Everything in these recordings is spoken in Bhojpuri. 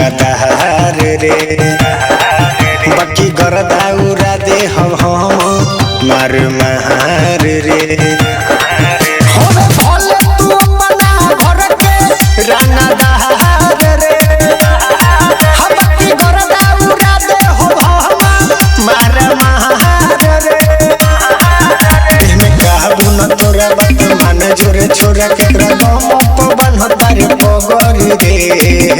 रंगदार रे बाकी गरदा उड़ा दे हम मार मार रे होवे भले तू अपना घर के रंगदार रे बाकी गरदा उड़ा दे हम मार मार रे इमे कहबू न तोरा बात मान जोरे छोरा के गम पवन तारे पगरी रे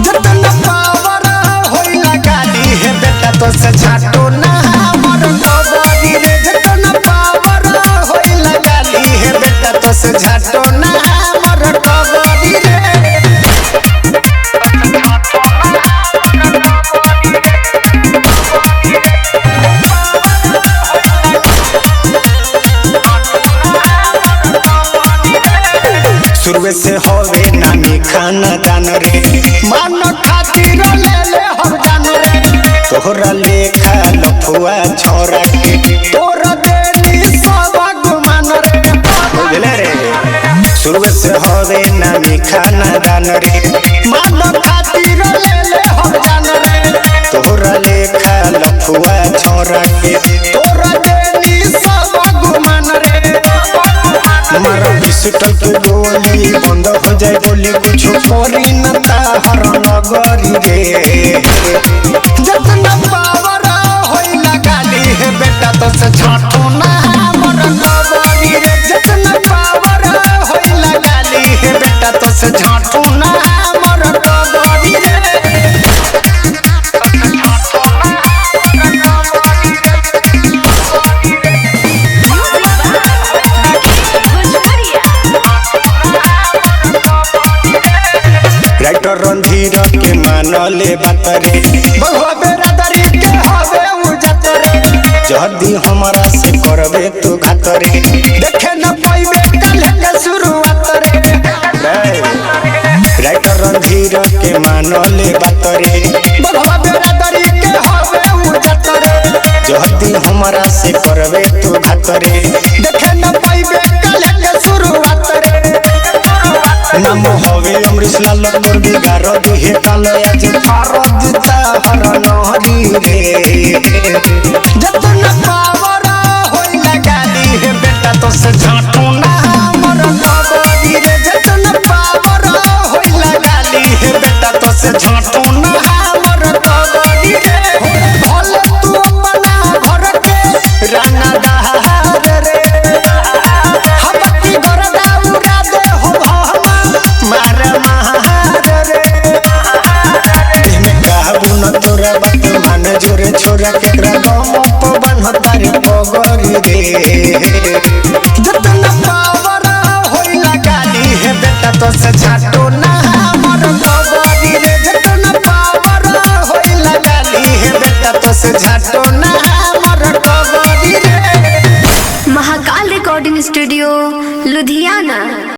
जतन पावर होइला गाली हे बेटा तो से झाटो ना हमर पगरी रे जतन पावर होइला गाली हे बेटा तो से झाटो ना हमर पगरी रे शुरू से होवे नामी खानदान रे मान खातिर ले ले हम जान रे तोहरा लेखा लफुआ छोरा के तोरा देनी सब गुमान रे बुझले रे शुरू से होवे नामी खानदान रे मान खातिर ले ले हम जान रे तोहरा लेखा लफुआ छोरा के तोरा देनी सब गुमान रे मारा पिस्टल के गोली बंद हो जाए बोली कुछ करी न ताहर नगरी रे जतना पावर होइला गाली हे बेटा तो से झाटो ना हमर नगरी रे जतना पावर होइला गाली हे बेटा तो से झाटो ना हमर नगरी रे राइटर रणधीर के मानले बात रे बहुआ बेरादरी के हवे उजत रे जदी हमरा से करबे तू घात रे देखे न पाइबे काल्हे के शुरुआत रे राइटर रणधीर के मानले बात रे बहुआ बेरादरी के हवे उजत रे जदी हमरा से करबे तू घात रे देखे न पाइबे काल्हे के शुरुआत रे नाम होवे अमृत लाल कर बिगार दुहे काल आज फारद ताहर नहरी रे जतन पावर होइला गाली हे बेटा तो से झाटो ना हमर नगरी रे जतन पावर होइला गाली हे बेटा तो से झाटो ना हमर नगरी रे भले तू अपना घर के रंगदार रे बाकी गरदा उड़ा दे मार मार रे इमे कहबू न तोरा बात मान जोरे छोरा के गम पवन तारे पगरी रे जतन पावर होइला गाली हे बेटा तो से